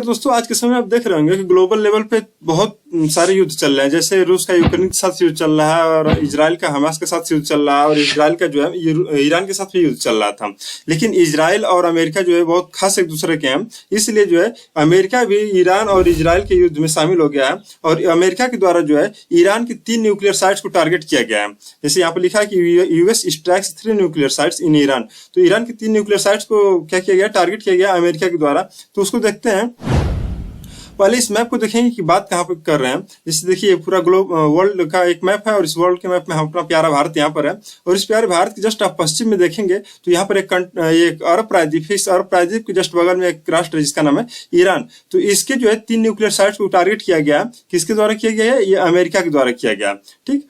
दोस्तों आज के समय आप देख रहे होंगे कि ग्लोबल लेवल पे बहुत सारे युद्ध चल रहे हैं। जैसे रूस का यूक्रेन के साथ युद्ध चल रहा है और इजराइल का हमास के साथ युद्ध चल रहा है और इजराइल का जो है ईरान के साथ भी युद्ध चल रहा था। लेकिन इजराइल और अमेरिका जो है बहुत खास एक दूसरे के हैं, इसलिए जो है अमेरिका भी ईरान और इजराइल के युद्ध में शामिल हो गया है और अमेरिका के द्वारा जो है ईरान की 3 न्यूक्लियर साइट्स को टारगेट किया गया है। जैसे यहाँ पर लिखा है कि US strikes 3 nuclear sites in Iran. तो ईरान की 3 न्यूक्लियर साइट्स को क्या किया गया, टारगेट किया गया अमेरिका के द्वारा। तो उसको देखते हैं। पहले इस मैप को देखेंगे कि बात कहाँ पे कर रहे हैं। जैसे देखिए पूरा वर्ल्ड का एक मैप है और इस वर्ल्ड के मैप में अपना प्यारा भारत यहाँ पर है और इस प्यारे भारत के जस्ट आप पश्चिम में देखेंगे तो यहाँ पर एक अरब प्रायद्वीप है। इस अरब प्रायद्वीप के जस्ट बगल में एक राष्ट्र है जिसका नाम है ईरान। तो इसके जो है 3 न्यूक्लियर साइट्स को टारगेट किया गया। किसके द्वारा किया गया है? ये अमेरिका के द्वारा किया गया। ठीक,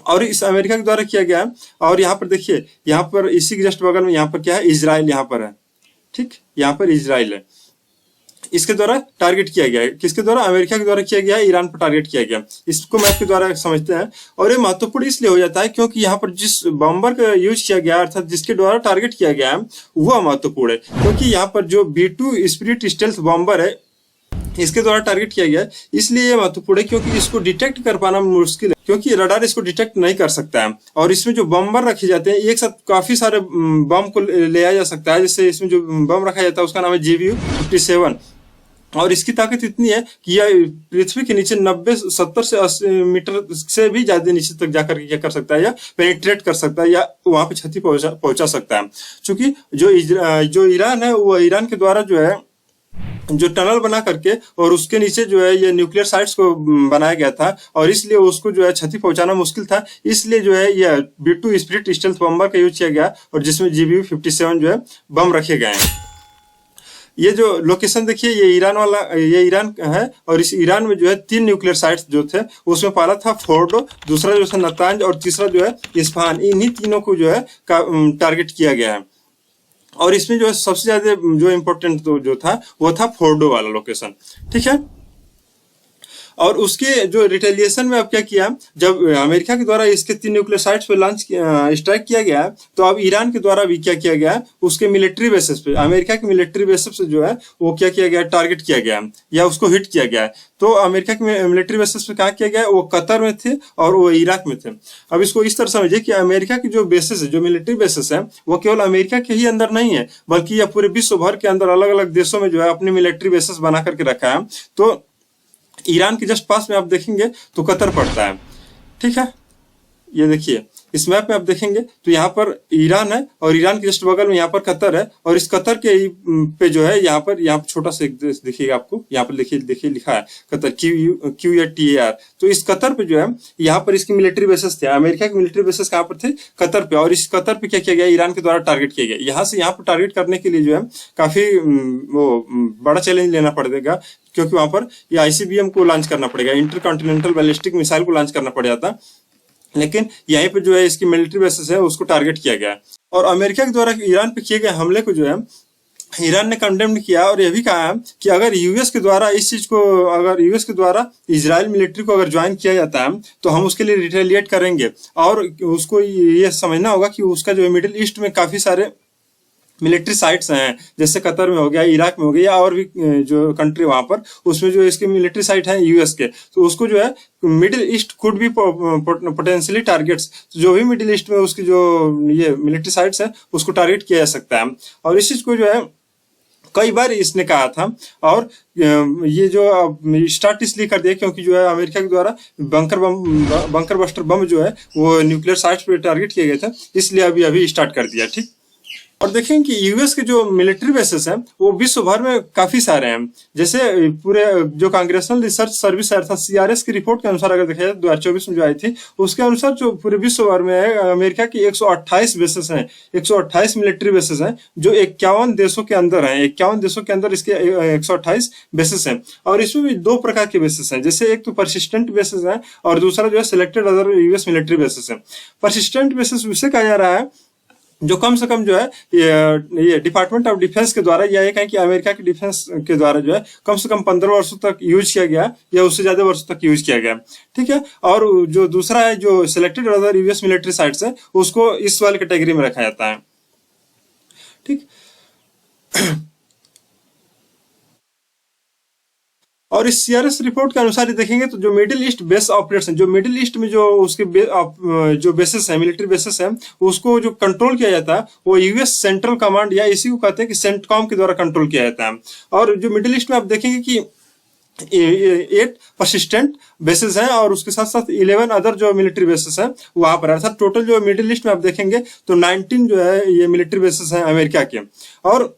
और इस अमेरिका के द्वारा किया गया। और यहाँ पर देखिए, यहाँ पर इसी के जस्ट बगल में यहाँ पर क्या है, इजराइल यहाँ पर है। ठीक, यहाँ पर इजराइल है, इसके द्वारा टारगेट किया गया है। किसके द्वारा? अमेरिका के द्वारा किया गया है, ईरान पर टारगेट किया गया। इसको मैप के द्वारा समझते हैं और ये महत्वपूर्ण इसलिए हो जाता है क्योंकि यहाँ पर जिस बम्बर का यूज किया गया अर्थात जिसके द्वारा टारगेट किया गया है वह महत्वपूर्ण है, क्योंकि यहाँ पर जो B2 स्पिरिट स्टेल्थ बम्बर है इसके द्वारा टारगेट किया गया है। इसलिए ये महत्वपूर्ण है क्योंकि इसको डिटेक्ट कर पाना मुश्किल है, क्योंकि रडार इसको डिटेक्ट नहीं कर सकता है। और इसमें जो बम्बर रखे जाते हैं एक साथ काफी सारे बम को ले आया जा सकता है। जैसे इसमें जो बम रखा जाता है उसका नाम है GBU-57 और इसकी ताकत इतनी है कि यह पृथ्वी के नीचे 70 से 80 मीटर से भी ज्यादा नीचे तक जाकर क्या कर सकता है, या पेनिट्रेट कर सकता है या वहां पे क्षति पहुंचा सकता है। चूंकि जो ईरान है वो ईरान के द्वारा जो है जो टनल बना करके और उसके नीचे जो है ये न्यूक्लियर साइट्स को बनाया गया था और इसलिए उसको जो है क्षति पहुंचाना मुश्किल था। इसलिए जो है ये B2 स्पिरिट स्टेल्थ बम्बर का यूज किया गया और जिसमें GBU-57 जो है बम रखे गए हैं। ये जो लोकेशन देखिए ये ईरान है और इस ईरान में जो है 3 न्यूक्लियर साइट्स जो थे उसमें पहला था फोर्डो, दूसरा जो था नतांज और तीसरा जो है इस्फहान। इन्हीं तीनों को जो है टारगेट किया गया है और इसमें जो है सबसे ज्यादा जो इम्पोर्टेंट जो था वो था फोर्डो वाला लोकेशन। ठीक है, और उसके जो रिटेलिएशन में अब क्या किया, जब अमेरिका के द्वारा इसके 3 न्यूक्लियर साइट्स पे स्ट्राइक किया गया तो अब ईरान के द्वारा भी क्या किया गया, उसके मिलिट्री बेसिस पे अमेरिका के मिलिट्री बेसिस पे जो है वो क्या किया गया, टारगेट किया गया या उसको हिट किया गया। तो अमेरिका के मिलिट्री बेसिस पे कहाँ किया गया, वो कतर में थे और वो इराक में थे। अब इसको इस तरह समझिए कि अमेरिका की जो बेसिस है, जो मिलिट्री बेसिस है, वो केवल अमेरिका के ही अंदर नहीं है बल्कि यह पूरे विश्व भर के अंदर अलग अलग देशों में जो है अपनी मिलिट्री बेसिस बना करके रखा है। तो ईरान के जस्ट पास में आप देखेंगे तो कतर पड़ता है। ठीक है, ये देखिए इस मैप में आप देखेंगे तो यहाँ पर ईरान है और ईरान के जस्ट बगल में यहाँ पर कतर है और इस कतर के पे जो है यहाँ पर छोटा सा एक देश दिखेगा आपको, यहाँ पर देखिए लिखा है कतर, QUATAR। तो इस कतर पे जो है यहाँ पर इसकी मिलिट्री बेसिस थे। अमेरिका की मिलिट्री बेसिस कहाँ पर थे, कतर पे। और इस कतर पे क्या किया गया, ईरान के द्वारा टारगेट किया गया। यहाँ से यहाँ पर टारगेट करने के लिए जो है काफी वो बड़ा चैलेंज लेना पड़ेगा, क्योंकि वहां पर ये ICBM को लॉन्च करना पड़ेगा, इंटरकॉन्टिनेंटल बैलिस्टिक मिसाइल को लॉन्च करना पड़ जाता। लेकिन यहीं पे जो है इसकी मिलिट्री बेसिस है उसको टारगेट किया गया और अमेरिका के द्वारा ईरान पे किए गए हमले को जो है ईरान ने कंडेम्ड किया और यह भी कहा है कि अगर यूएस के द्वारा इस चीज को, अगर यूएस के द्वारा इजराइल मिलिट्री को अगर ज्वाइन किया जाता है तो हम उसके लिए रिटेलिएट करेंगे। और उसको ये समझना होगा कि उसका जो मिडिल ईस्ट में काफी सारे मिलिट्री साइट्स हैं, जैसे कतर में हो गया, इराक में हो गया, और भी जो कंट्री वहां पर उसमें जो इसके मिलिट्री साइट है यूएस के, तो उसको जो है मिडिल ईस्ट कुड भी पोटेंशियली टारगेट्स, जो भी मिडिल ईस्ट में उसकी जो ये मिलिट्री साइट्स है उसको टारगेट किया जा सकता है। और इस चीज को जो है कई बार इसने कहा था और ये जो स्टार्ट इसलिए कर दिया क्योंकि जो है अमेरिका के द्वारा बंकर बस्टर बम जो है वो न्यूक्लियर साइट्स पे टारगेट किए गए थे, इसलिए अभी स्टार्ट कर दिया। ठीक, और देखें कि यूएस के जो मिलिट्री बेसिस हैं वो विश्व भर में काफी सारे हैं। जैसे पूरे जो कांग्रेसनल रिसर्च सर्विस अर्थात CRS की रिपोर्ट के अनुसार अगर देखा जाए 2024 में जो आई थी उसके अनुसार जो पूरे विश्व भर में है अमेरिका की 128 बेसिस हैं, 128 मिलिट्री बेसिस हैं जो 51 देशों के अंदर हैं। 51 देशों के अंदर इसके 128 बेसिस हैं और इसमें भी 2 प्रकार के बेसिस हैं। जैसे एक तो परसिस्टेंट बेसिस है और दूसरा जो है selected other US military bases है। परसिस्टेंट बेसिस उसे कहा जा रहा है जो कम से कम जो है ये डिपार्टमेंट ऑफ डिफेंस के द्वारा या एक है कि अमेरिका के डिफेंस के द्वारा जो है कम से कम 15 वर्षों तक यूज किया गया या उससे ज्यादा वर्षों तक यूज किया गया। ठीक है, और जो दूसरा है जो selected other US military sites है उसको इस वाली कैटेगरी में रखा जाता है। ठीक और इस सीआरएस रिपोर्ट के अनुसार देखेंगे तो जो मिडिल ईस्ट बेस ऑपरेशन, जो मिडिल ईस्ट में जो उसके जो बेसिस है, मिलिट्री बेसिस है, उसको जो कंट्रोल किया जाता है वो यूएस सेंट्रल कमांड या इसी को कहते हैं कि सेंटकॉम के द्वारा कंट्रोल किया जाता है। और जो मिडिल ईस्ट में आप देखेंगे कि 8 परसिस्टेंट बेसिस हैं और उसके साथ साथ 11 अदर जो मिलिट्री बेसिस हैं वहां पर, अर्थात टोटल जो मिडिल ईस्ट में आप देखेंगे तो 19 जो है ये मिलिट्री बेसिस हैं अमेरिका के। और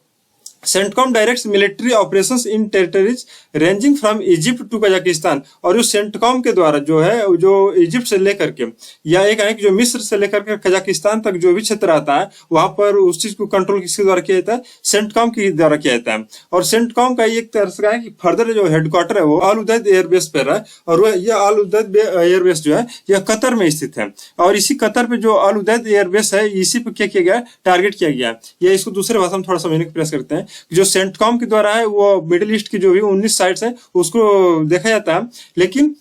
CENTCOM directs military operations in territories ranging from Egypt to Kazakhstan. और जो सेंटकॉम के द्वारा जो है जो इजिप्ट से लेकर के या एक है कि जो मिस्र से लेकर के कजाकिस्तान तक जो भी क्षेत्र आता है वहां पर उस चीज को कंट्रोल किसके द्वारा किया जाता है, सेंटकॉम के द्वारा किया जाता है। और सेंटकॉम का एक तरह से है कि फर्दर जो हेडक्वार्टर है वो अल उदैद एयरबेस पर है और वो यह अल उदैद एयरबेस जो है यह कतर में स्थित है। और इसी कतर पे जो अल उदैद एयरबेस है इसी पे क्या किया गया, टारगेट किया गया। या इसको दूसरे भाषा में थोड़ा समझने का प्रयास करते हैं। जो सेंटकॉम के द्वारा है वो मिडिल ईस्ट की जो भी 19 साइट्स है उसको देखा जाता है, लेकिन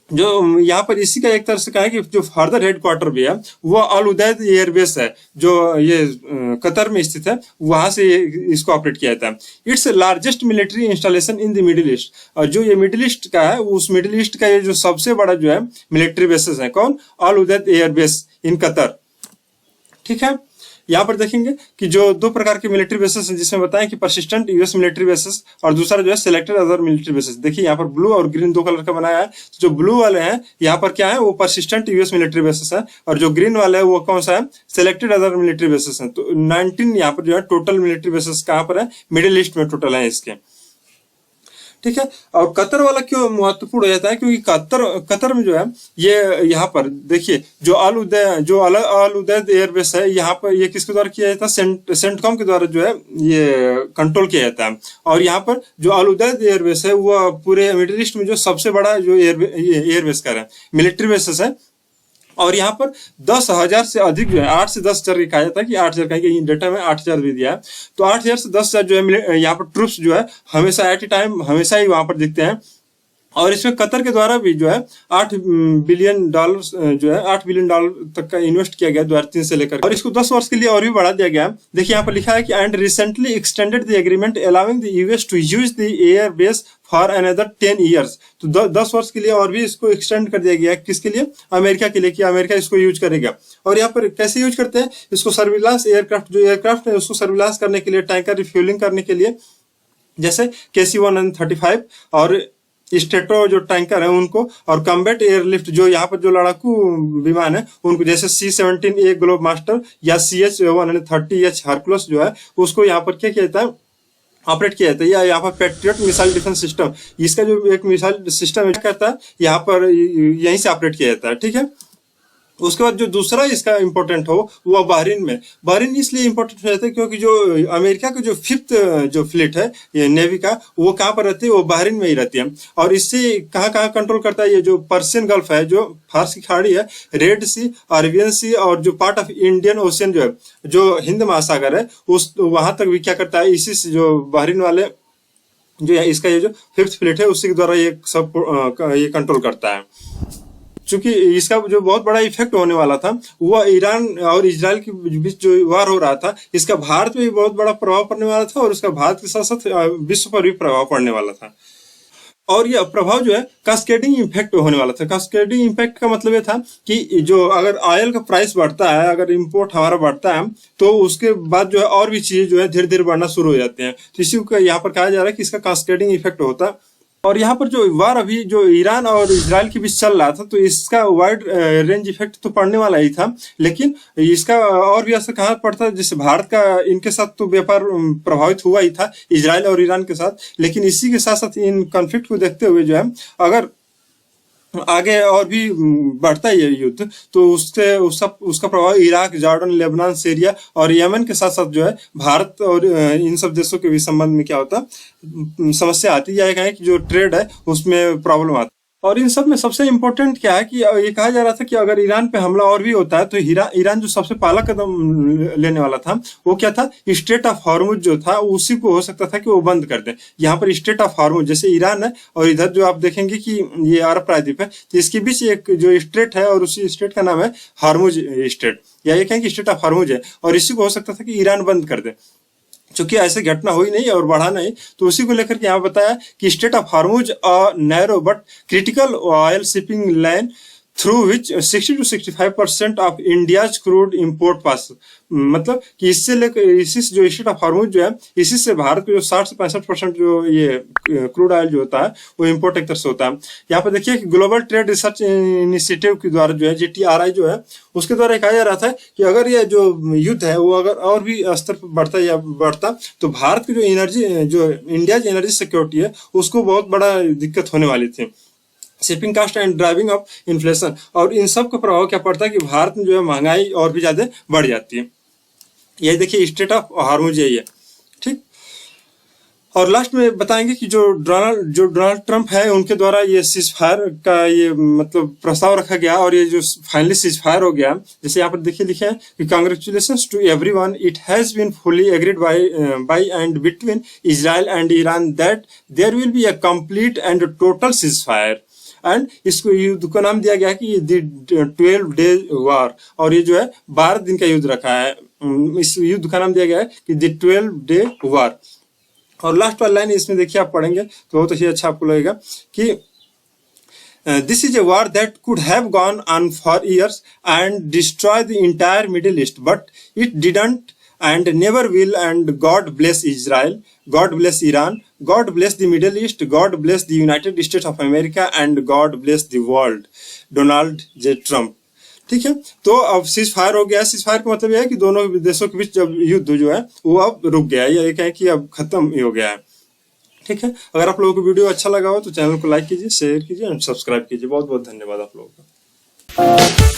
जो यहाँ पर इसी का एक तरह से कहा है कि जो फर्दर हेडक्वार्टर भी है वो अल उदैद एयरबेस है जो ये कतर में स्थित है, वहां से इसको ऑपरेट किया जाता है। Its largest military installation in the middle east. और जो ये मिडिल ईस्ट का है उस मिडिल ईस्ट का ये जो सबसे बड़ा जो है मिलिट्री बेसिस है कौन, अल उदैद एयरबेस इन कतर। ठीक है, यहाँ पर देखेंगे कि जो 2 प्रकार के मिलिट्री बेसिस हैं जिसमें बताएं कि परसिस्टेंट यूएस मिलिट्री बेसिस और दूसरा जो है सिलेक्टेड अदर मिलिट्री बेसिस। देखिए यहाँ पर ब्लू और ग्रीन 2 कलर का बनाया है। तो जो ब्लू वाले हैं यहाँ पर क्या है वो परसिस्टेंट यूएस मिलिट्री बेसिस है और जो ग्रीन वाले है वो कौन सा है, सिलेक्टेड अदर मिलिट्री बेसिस है। तो 19 यहाँ पर जो है टोटल मिलिट्री बेसिस कहाँ पर है, मिडिल ईस्ट में टोटल है इसके। ठीक है, और कतर वाला क्यों महत्वपूर्ण हो जाता है, क्योंकि कतर में जो है ये यहाँ पर देखिए जो अल उदैद एयरबेस है यहाँ पर ये किसके द्वारा किया जाता है, सेंटकॉम के द्वारा जो है ये कंट्रोल किया जाता है। और यहाँ पर जो अल उदैद एयरबेस है वो पूरे मिडिल ईस्ट में जो सबसे बड़ा जो एयरबेस का है मिलिट्री बेसिस है। और यहाँ पर 10,000 से अधिक जो है 8 से 10,000 कहा जाता है कि 8,000 कहीं डेटा में 8,000 भी दिया है। तो 8,000 से 10,000 जो है यहाँ पर ट्रूप्स जो है हमेशा एट ए टाइम हमेशा ही वहां पर दिखते हैं। और इसमें कतर के द्वारा भी जो है $8 बिलियन जो है $8 बिलियन तक का इन्वेस्ट किया गया 2003 से लेकर, और इसको 10 वर्ष के लिए और भी बढ़ा दिया गया। देखिए यहाँ पर लिखा है कि and recently extended the agreement allowing the US to use the air base for another 10 years. तो 10 वर्ष के लिए और भी इसको एक्सटेंड कर दिया गया। किसके लिए, अमेरिका के लिए, कि अमेरिका इसको यूज करेगा। और यहाँ पर कैसे यूज करते हैं इसको, सर्विलांस एयरक्राफ्ट, जो एयरक्राफ्ट है उसको सर्विलांस करने के लिए, टैंकर रिफ्यूलिंग करने के लिए, जैसे KC-135 और स्टेटो जो टैंकर है उनको, और कम्बैट एयरलिफ्ट जो यहाँ पर जो लड़ाकू विमान है उनको, जैसे C-17A ग्लोब मास्टर या CH-130H हरकुलस जो है उसको यहाँ पर क्या किया जाता है, ऑपरेट किया जाता है। या यहाँ पर पेट्रियट मिसाइल डिफेंस सिस्टम, इसका जो एक मिसाइल सिस्टम करता है यहाँ पर यहीं से ऑपरेट किया जाता है। ठीक है, उसके बाद जो दूसरा इसका इंपॉर्टेंट हो वो बहरीन में। बहरीन इसलिए इंपॉर्टेंट हो जाता है क्योंकि जो अमेरिका का जो 5th जो फ्लीट है ये नेवी का, वो कहाँ पर रहती है, वो बहरीन में ही रहती है। और इससे कहाँ कहाँ कंट्रोल करता है, ये जो पर्शियन गल्फ है, जो फारस की खाड़ी है, रेड सी, अरेबियन सी, और जो पार्ट ऑफ इंडियन ओशियन जो है, जो हिंद महासागर है, उस वहां तक भी क्या करता है, इसी से जो बहरीन वाले जो है इसका ये जो 5th फ्लीट है उसी के द्वारा ये सब ये कंट्रोल करता है। चूंकि इसका जो बहुत बड़ा इफेक्ट होने वाला था वो ईरान और इजराइल के बीच जो वार हो रहा था, इसका भारत में भी बहुत बड़ा प्रभाव पड़ने वाला था और उसका भारत के साथ साथ विश्व पर भी प्रभाव पड़ने वाला था। और यह प्रभाव जो है कास्केडिंग इम्पैक्ट होने वाला था। कास्केडिंग इम्पैक्ट का मतलब ये था कि जो अगर ऑयल का प्राइस बढ़ता है, अगर इंपोर्ट हमारा बढ़ता है, तो उसके बाद जो है और भी चीजें जो है धीरे धीरे बढ़ना शुरू हो जाते हैं। तो इसी को यहाँ पर कहा जा रहा है कि इसका कास्केडिंग इफेक्ट होता है। और यहाँ पर जो वार अभी जो ईरान और इजराइल के बीच चल रहा था, तो इसका वाइड रेंज इफेक्ट तो पड़ने वाला ही था, लेकिन इसका और भी असर कहाँ पड़ता है, जैसे भारत का इनके साथ तो व्यापार प्रभावित हुआ ही था, इजराइल और ईरान के साथ, लेकिन इसी के साथ साथ इन कॉन्फ्लिक्ट को देखते हुए जो है अगर आगे और भी बढ़ता है ये युद्ध, तो उसका प्रभाव इराक, जॉर्डन, लेबनान, सीरिया और यमन के साथ साथ जो है भारत और इन सब देशों के भी संबंध में क्या होता, समस्या आती है, या कि जो ट्रेड है उसमें प्रॉब्लम आती है। और इन सब में सबसे इम्पोर्टेंट क्या है कि ये कहा जा रहा था कि अगर ईरान पे हमला और भी होता है तो ईरान जो सबसे पहला कदम लेने वाला था वो क्या था, स्ट्रेट ऑफ हॉर्मुज जो था उसी को हो सकता था कि वो बंद कर दे। यहाँ पर स्ट्रेट ऑफ हॉर्मुज, जैसे ईरान है और इधर जो आप देखेंगे कि ये अरब प्रायद्वीप है, तो इसके बीच एक जो स्ट्रेट है और उसी स्ट्रेट का नाम है हॉर्मुज स्ट्रेट, या ये कहें कि स्ट्रेट ऑफ हॉर्मुज है, और इसी को हो सकता था कि ईरान बंद कर दे। चूंकि ऐसी घटना हुई नहीं और बढ़ा नहीं, तो उसी को लेकर के यहाँ बताया कि strait of Hormuz a narrow but critical oil shipping line through which 60 to 65% of India's crude import pass. मतलब कि इससे लेकर इसी से जो स्टेट ऑफ हॉर्मुज जो है, इसी से भारत को जो 60 से 65% जो ये क्रूड ऑयल जो होता है वो इंपोर्ट एक तरह से होता है। यहाँ पे देखिए कि ग्लोबल ट्रेड रिसर्च इनिशिएटिव के द्वारा जो है GTRI जो है उसके द्वारा कहा जा रहा था कि अगर ये जो युद्ध है वो अगर और भी स्तर पर बढ़ता तो भारत की जो एनर्जी जो इंडिया की एनर्जी सिक्योरिटी है उसको बहुत बड़ा दिक्कत होने वाली थी। Shipping cost and driving up inflation, और इन सब का प्रभाव क्या पड़ता है कि भारत में जो है महंगाई और भी ज्यादा बढ़ जाती है। ये देखिए स्टेट ऑफ हॉर्मुज यही है, ठीक। और लास्ट में बताएंगे कि जो डोनाल्ड ट्रंप है उनके द्वारा ये सीज फायर का ये मतलब प्रस्ताव रखा गया और ये जो फाइनली सीज फायर हो गया, जैसे यहाँ पर देखिए लिखे हैं कि congratulations to everyone, it has been fully agreed by and between Israel and Iran that there will be a complete and total ceasefire, and इसको युद्ध को नाम दिया गया कि 12 डेज वार, और ये जो है 12 दिन का युद्ध रखा है। इस युद्ध का नाम दिया गया है कि 12 डे वार। और लास्ट वाला लाइन इसमें देखिए आप पढ़ेंगे तो बहुत ही अच्छा आपको लगेगा कि this is a war that could have gone on for years and destroy the entire middle east but it didn't and never will, and God bless Israel, God bless Iran, God bless the Middle East, God bless the United States of America, and God bless the world. Donald J Trump. ठीक है, तो अब cease fire हो गया। Cease fire का मतलब यह है कि दोनों देशों के बीच जब युद्ध जो है वो अब रुक गया है, या कहें कि अब खत्म हो गया है। ठीक है, अगर आप लोगों को वीडियो अच्छा लगा हो तो चैनल को लाइक कीजिए, शेयर कीजिए और सब्सक्राइब कीजिए। बहुत बहुत धन्यवाद आप लोगों का।